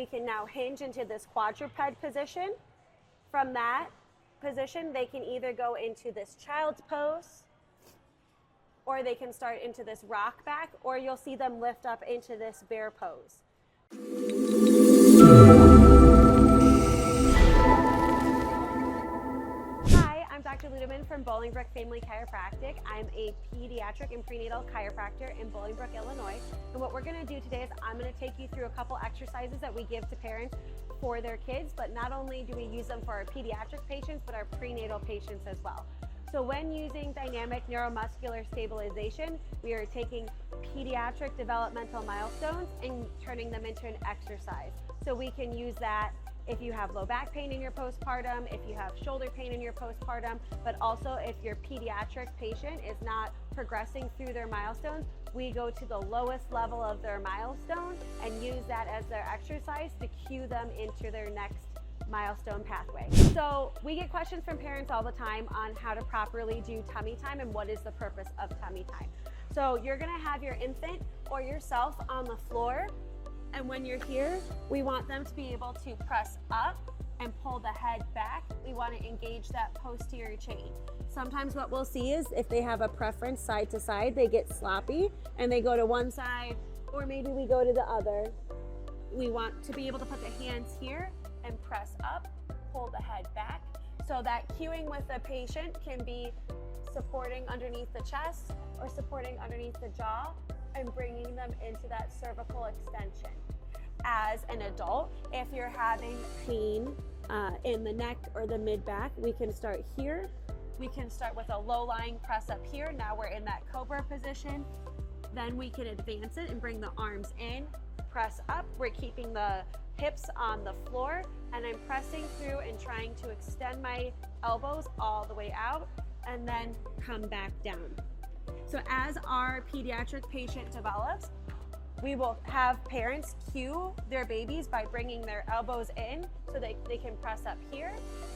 we can now hinge into this quadruped position. From that position, they can either go into this child's pose, or they can start into this rock back, or you'll see them lift up into this bear pose. Hi, I'm Dr. Ludeman from Bolingbrook Family Chiropractic. I'm a pediatric and prenatal chiropractor in Bolingbrook, Illinois. And what we're gonna do today is I'm gonna take you through a couple exercises that we give to parents for their kids, but not only do we use them for our pediatric patients, but our prenatal patients as well. So when using dynamic neuromuscular stabilization, we are taking pediatric developmental milestones and turning them into an exercise. So we can use that if you have low back pain in your postpartum, if you have shoulder pain in your postpartum, but also if your pediatric patient is not progressing through their milestones, we go to the lowest level of their milestone and use that as their exercise to cue them into their next milestone pathway. So we get questions from parents all the time on how to properly do tummy time and what is the purpose of tummy time. So you're gonna have your infant or yourself on the floor, and when you're here, we want them to be able to press up and pull the head back. We want to engage that posterior chain. Sometimes what we'll see is if they have a preference side to side, they get sloppy and they go to one side, or maybe we go to the other. We want to be able to put the hands here and press up, pull the head back. So that cueing with the patient can be supporting underneath the chest or supporting underneath the jaw and bringing them into that cervical extension. As an adult, if you're having pain in the neck or the mid-back, we can start here. We can start with a low-lying press up here. Now we're in that cobra position. Then we can advance it and bring the arms in, press up. We're keeping the hips on the floor, and I'm pressing through and trying to extend my elbows all the way out and then come back down. So as our pediatric patient develops, we will have parents cue their babies by bringing their elbows in so they can press up here,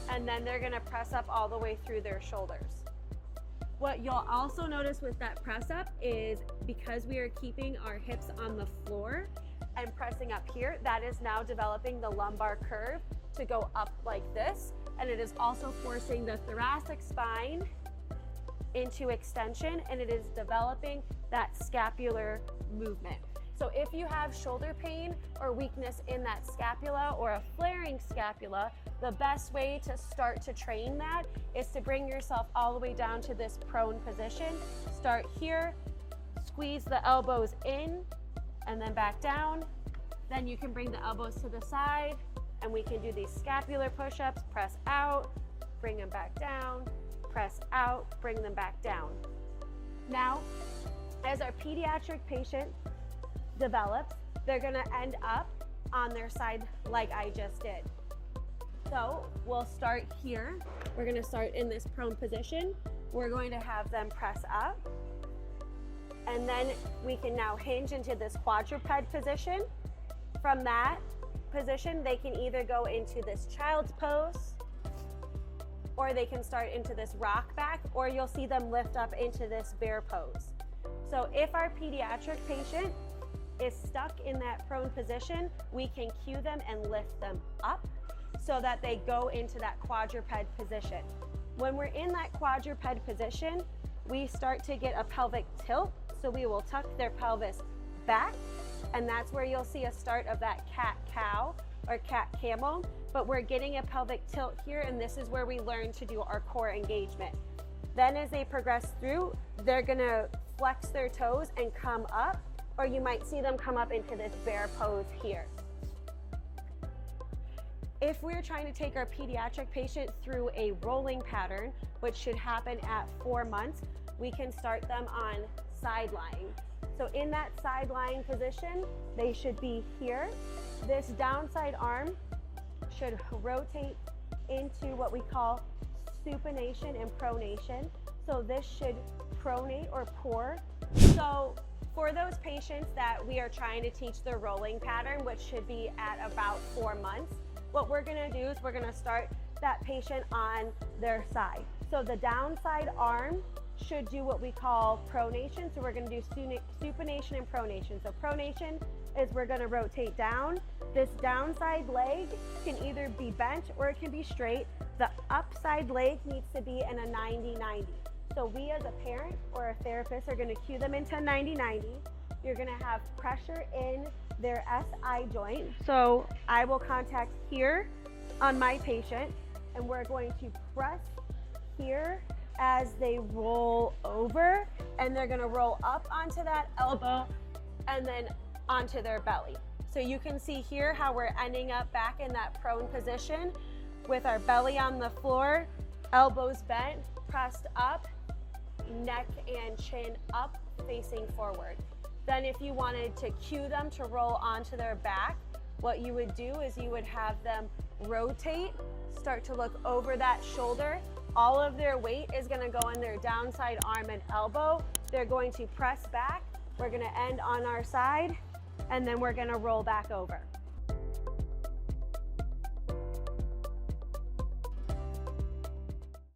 and then they're gonna press up all the way through their shoulders. What you'll also notice with that press up is because we are keeping our hips on the floor and pressing up here, that is now developing the lumbar curve to go up like this, and it is also forcing the thoracic spine into extension, and it is developing that scapular movement. So if you have shoulder pain or weakness in that scapula or a flaring scapula, the best way to start to train that is to bring yourself all the way down to this prone position. Start here, squeeze the elbows in, and then back down. Then you can bring the elbows to the side, and we can do these scapular push-ups. Press out, bring them back down, press out, bring them back down. Now, as our pediatric patient develops, they're gonna end up on their side like I just did. So we'll start here. We're gonna start in this prone position. We're going to have them press up, and then we can now hinge into this quadruped position. From that position, they can either go into this child's pose, or they can start into this rock back, or you'll see them lift up into this bear pose. So if our pediatric patient is stuck in that prone position, we can cue them and lift them up so that they go into that quadruped position. When we're in that quadruped position, we start to get a pelvic tilt, so we will tuck their pelvis back, and that's where you'll see a start of that cat-cow or cat-camel, but we're getting a pelvic tilt here, and this is where we learn to do our core engagement. Then as they progress through, they're gonna flex their toes and come up, or you might see them come up into this bear pose here. If we're trying to take our pediatric patient through a rolling pattern, which should happen at 4 months, we can start them on side lying. So in that side lying position, they should be here. This downside arm should rotate into what we call supination and pronation. So this should pronate or pour. So for those patients that we are trying to teach the rolling pattern, which should be at about 4 months, what we're gonna do is we're gonna start that patient on their side. So the downside arm should do what we call pronation. So we're gonna do supination and pronation. So pronation is we're gonna rotate down, This downside leg can either be bent or it can be straight. The upside leg needs to be in a 90-90. So we as a parent or a therapist are going to cue them into a 90-90. You're going to have pressure in their SI joint. So I will contact here on my patient, and we're going to press here as they roll over, and they're going to roll up onto that elbow and then onto their belly. So you can see here how we're ending up back in that prone position with our belly on the floor, elbows bent, pressed up, neck and chin up, facing forward. Then if you wanted to cue them to roll onto their back, what you would do is you would have them rotate, start to look over that shoulder. All of their weight is going to go on their downside arm and elbow. They're going to press back. We're going to end on our side, and then we're going to roll back over.